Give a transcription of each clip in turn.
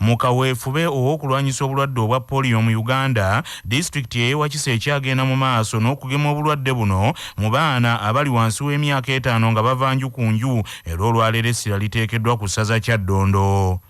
mu kaweefube ow'okulwanyisa obulwadde obwa polio mu Uganda, disitulikiti y'Ewakisa ekyagenda mu maaso n'okugema obulwadde buno mu baana abali wansi w'emyaka 5 nga bava nju ku nju, era olwaleero essira liteekeddwa ku ssaza Kyaddondo.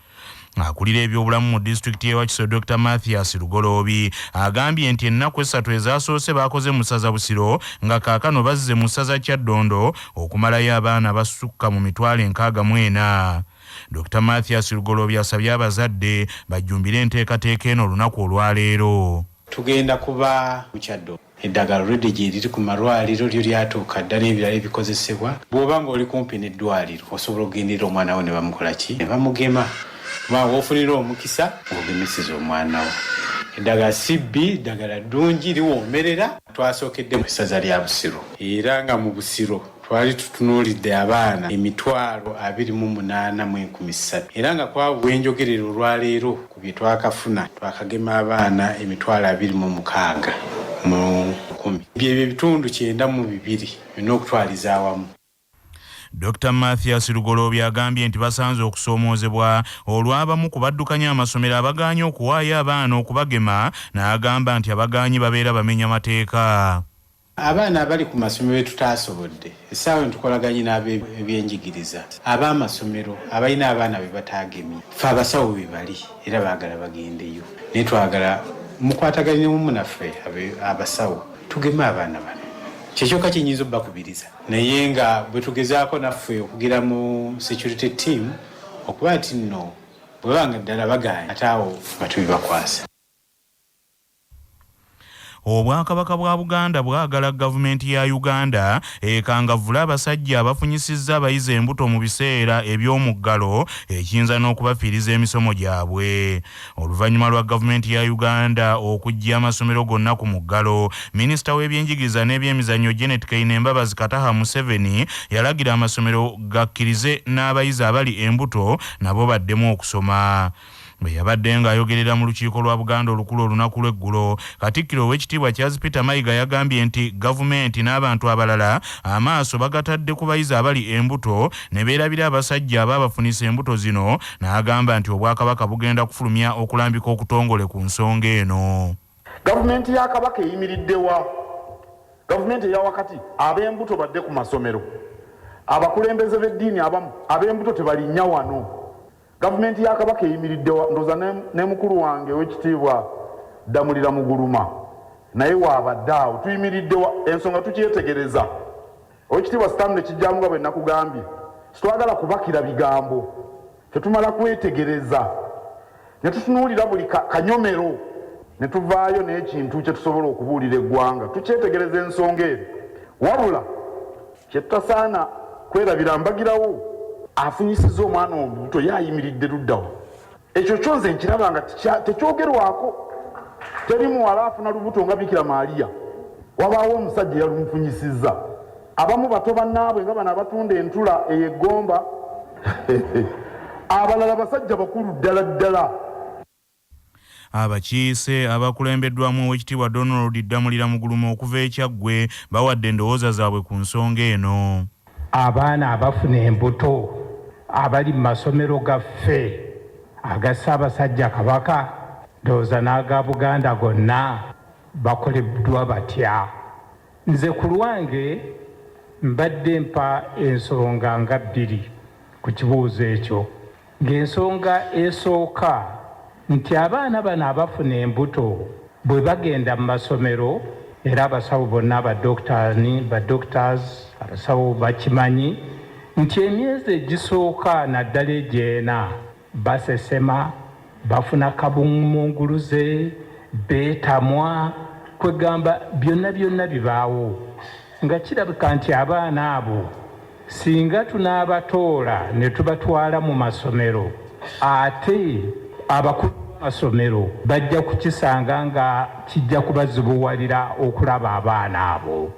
Akulira ebyobulamu mu disitulikiti y'Ewakisa Dr. Mathias Lugoloobi agambye nti ennaku 3 ezaasoose baakoze mu ssaza Busiro nga kaakano bazze mu ssaza Kyaddondo okumalayo abaana basukka mu 64,000. Dr. Mathias Lugoloobi asabye abazadde bajjumbire enteekateeka eno olunaku olwaleero. Tugenda kuba mu Kyaddondo eddagala olwedde gye liri ku malwaliro lyo lyatuuka ddala ebirala ebikozesebwa. Bw'oba ng'oli kumpi n'eddwaliro osobola okugendera omwana wo ne bamukola ki? Ne bamugema. Kuba woofunira omukisa ogemesiza omwana wo. Eddagala sibbi, eddagala ddungi liwoomerera. Twasookedde mu ssaza lya Busiro. Era nga mu Busiro twali tutunuulidde abaana 28,113. Era nga kwabwe enjogerero olwaleero ku bye twakafuna twakagema abaana 26,000 mu 10. Byebyo ebitundu 92 byonna okutwaliza awamu. Dr. Mathias Lugoloobi agambye nti basanze okusoomoozebwa olw'abamu ku baddukanya amasomero abagaanye okuwaayo abaana okubagema, n'agamba nti abagaanyi babeera bamenya mateeka. Abaana abali ku masomero tutaasobodde essaawa tukolaganye n'ab'ebyenjigiriza ab'amasomero abalina abaana be bataagemye ffe abasawo be bali era baagala bagendeyo, naye twagala mukwataganyemu munaffe abasawo tugeme abaana bano. Kyekyoka kyenyinza obbakubiriza, naye nga bwe tugezaako naffe okugira mu security team okuba nti nno bwe banga ddala bagaanye ate awo nga tubibakwasa. Obwakabaka bwa Buganda bwagala gavumenti ya Uganda ekangavvula abasajja abafunyisizza abayizi embuto mu biseera eby'omuggalo ekiyinza n'okubafiiriza emisomo gyabwe. Oluvannyuma lwa gavumenti ya Uganda okujja amasomero gonna ku muggalo, minisita w'ebyenjigiriza n'ebyemizannyo Janet Kainembabazi Kataha Museveni yalagira amasomero gakkirize n'abayizi abali embuto nabo baddemu okusoma. Bwe yabadde ng'ayogerera mu lukiiko lwa Buganda olukulu olunaku lw'eggulo, Katikkiro ow'ekitiibwa Charles Peter Mayiga yagambye nti gavumenti n'abantu abalala amaaso bagatadde ku bayizi abali embuto ne beerabira abasajja abaabafunisa embuto zino, n'agamba nti Obwakabaka bugenda kufulumya okulambika okutongole ku nsonga eno. Gavumenti ya Kabaka eyimiriddewa, gavumenti eya wakati ab'embuto badde ku masomero, abakulembeze b'eddiini abamu ab'embuto tebalinnya wano. Gavumenti ya Kabaka eyimiriddewa, ndoza ne mukulu wange w'ekitiibwa Damulira Muguluma naye waabadde awo tuyimiriddewa, ensonga tukyetegereza. Owekitiibwa Stanley Kijjamu nga bwe nakugambye, sitwagala kubakira bigambo, tetumala kwetegereza ne tutunuulira buli kanyomero ne tuvaayo n'ekintu kye tusobola okubuulira eggwanga, tukyetegereza ensonga eri. Wabula kye tutasaana kwerabira mbagirawo afunyisiza omwana omubuto yayimiridde luddawo. Ekyo kyonze nkiraba nga tekyogerwako. Teri muwala afuna lubuto nga Bikira Maaliya, wabaawo omusajja yalumufunyisizza. Abamu bato bannaabwe nga bano abatunda entula ey'eggomba abalala basajja bakulu ddala ddala. Abakiise abakulembeddwamu ow'ekitiibwa Donald Damulira Muguluma okuva e Kyaggwe bawadde endowooza zaabwe ku nsonga eno. Abaana abafuna embuto abali mu masomero gaffe aga Ssaabasajja Kabaka ndowooza n'aga Buganda gonna bakoleddwa batya. Nze ku lwange mbadde mpa ensonga nga 2 ku kibuuzo ekyo. Ng'ensonga esooka nti abaana bano abafuna embuto bwe bagenda mu masomero, era abasawo bonna badoctors abasawo bakimanyi nti emyezi egisooka naddala egy'ena basesema, bafuna kabumunguluze, beetamwa, kwegamba byonna bibaawo. Nga kirabika nti abaana abo singa tunaabatoola ne tubatwala mu masomero, ate abakulu b'amasomero bajja kukisanga nga kijja kubazibuwalira okulaba abaana abo.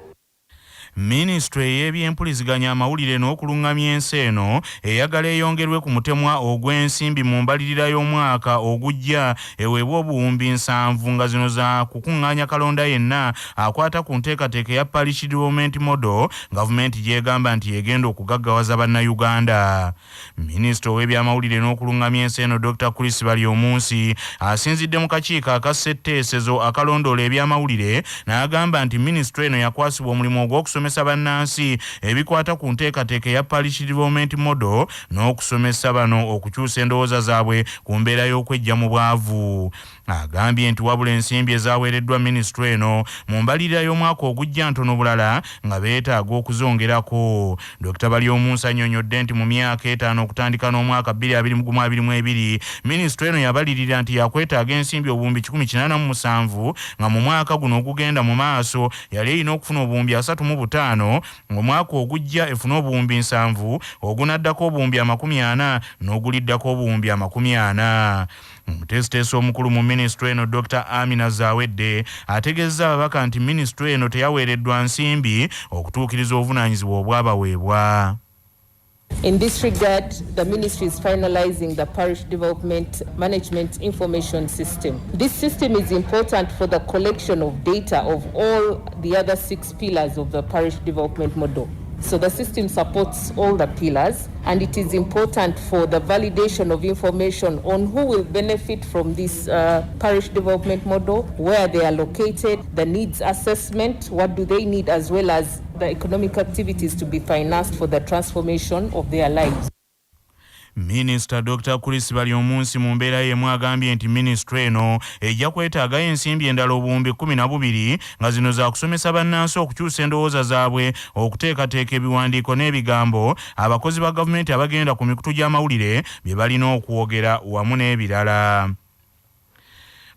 Ministry y'ebyempuliziganya amawulire n'okulungamya ensi eno eyagala eyongerwe ku mutemwa ogw'ensimbi mu mbalirira y'omwaka ogujja eweebwa obuwumbi 7 nga zino za kukuŋŋaanya kalonda yenna akwata ku nteekateeka ya parish development model gavumenti gyegamba nti yegenda okugaggawaza bannayuganda. Minisita ow'ebyamawulire n'okulungamya ensi eno Dr. Chris Balyomunsi asinzidde mu kakiiko akassetteesezo akalondoola ebyamawulire n'agamba nti minisitule eno yakwasibwa omulimu ogw'okusomesa bannansi ebikwata ku nteekateeka ya parish development model n'okusomesa bano okukyusa endowooza zaabwe ku mbeera y'okwejja mu bwavu. Agambye nti wabula ensimbi ezaaweereddwa minisitule eno mu mbalirira y'omwaka ogujja ntono bulala nga beetaaga okuzongerako. Dr. Balyomunsi annyonnyodde nti mu myaka 5 okutandika n'omwaka 2022 minisitule eno yabalirira nti yakwetaaga ensimbi obuwumbi 187 nga mu mwaka guno ogugenda mu maaso yali erina okufuna obuwumbi 35, ng'omwaka ogujja efuna obuwumbi 7, ogunaddako obuwumbi 40 n'oguliddako obuwumbi 40. Omutesiteesi omukulu mu minisitule eno Dr. Amina Zawedde ategeezza ababaka nti minisitule eno teyaweereddwa nsimbi okutuukiriza obuvunaanyizibwa obwabaweebwa. In this regard, the ministry is finalizing the parish development management information system. This system is important for the collection of data of all the other 6 pillars of the parish development model. So the system supports all the pillars, and it is important for the validation of information on who will benefit from this parish development model, where they are located, the needs assessment, what do they need, as well as the economic activities to be financed for the transformation of their lives. Minister Dr. Chris Balyomunsi mu mbeera y'emu agambye nti minisitule eno ejja kwetaaga ensimbi endala obuwumbi 12 nga zino za kusomesa bannansi okukyusa endowooza zaabwe, okuteekateeka ebiwandiiko n'ebigambo abakozi ba gavumenti abagenda ku mikutu gy'amawulire bye balina okwogera wamu n'ebirala.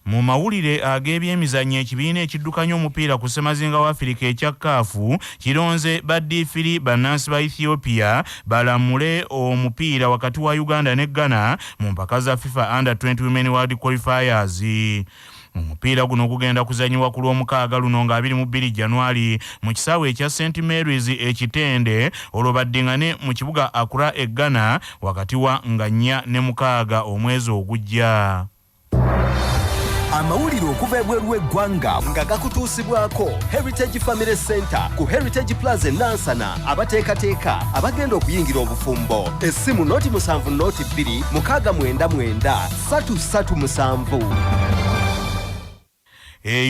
Mu mawulire ag'ebyemizannyo ekibiina ekiddukanya omupiira ku ssemazinga wa Afirika ekya CAF kironze baddiifiri bannansi ba Ethiopia balamule omupiira wakati wa Uganda ne Ghana mu mpaka za FIFA Under 20 Women World Qualifiers. Omupiira guno gugenda kuzanyiwa ku Lwomukaaga luno nga 22 January mu kisaawe ekya St. Mary's ekitende olwobaddiŋŋane mu kibuga Accra e Ghana wakati wa nga 4 ne 6 omwezi ogujja. Amawulire okuva ebweru w'eggwanga nga gakutuusibwako Heritage Family Center ku Heritage Plaza Nansana abateekateeka abagenda okuyingira obufumbo. Essimu noti 7 noti 2 699 337.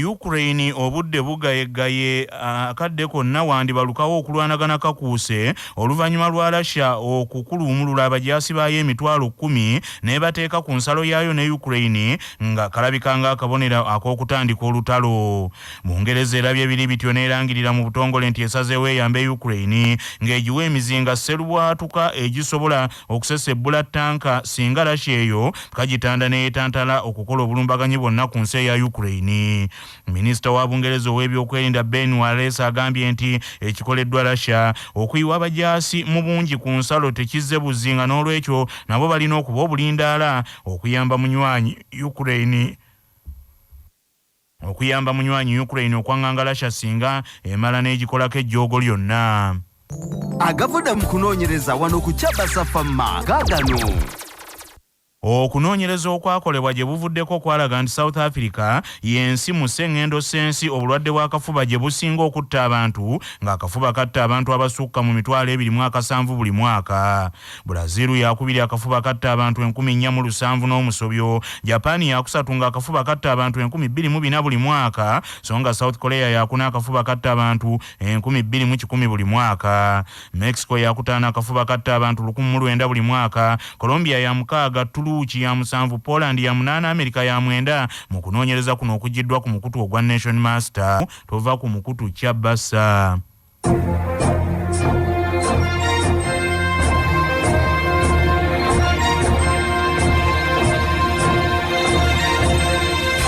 Ukrain obudde bugayegaye akadde konna wandibalukawo okulwanagana kakuuse oluvannyuma lwa Russia okukulumulula abajaasi baayo 10,000 n'ebateeka ku nsalo yaayo ne Ukrain nga kalabika nga akabonero ak'okutandika olutalo. Bungereza erabye biri bityo n'erangirira mu butongole nti esazeewo eyambe Ukrain ng'egiwa emizinga sserubwatuka egisobola okusesebbula tanka singa Russia eyo kagitanda n'etantala okukola obulumbaganyi bwonna ku nsi ya Ukrain. Minisita wa Bungereza ow'ebyokwerinda Ben Wallace agambye nti ekikoleddwa Russia okuyiwa abajaasi mu bungi ku nsalo tekizze buzinga, n'olwekyo nabo balina okuba obulindaala okuyamba munywanyi Ukraine okwanganga Russia singa emala n'egikolako ejjoogo lyonna. Agavuda mu kunoonyereza wano ku Kyabasafama gaagano. Okunoonyereza okwakolebwa gye buvuddeko kwalaga nti South Africa y'ensi mu sseŋŋendo ssensi obulwadde bw'akafuba gye businga okutta abantu, ng'akafuba katta abantu abasukka mu 2,700 buli mwaka. Brazil yakubiri akafuba katta abantu 4,700 n'omusobyo. Japan yakusatu ng'akafuba katta abantu 2,400 buli mwaka, so nga South Korea yakuna akafuba katta abantu 2,110 buli mwaka. Mexico yakutaana akafuba katta abantu 1,900 buli mwaka. Colombia ya 6, Uchi ya 7, Poland ya 8, Amerika ya 9 mu kunoonyereza kuno okujiddwa ku mukutu ogwa Nation Master tova ku mukutu Kyabasa.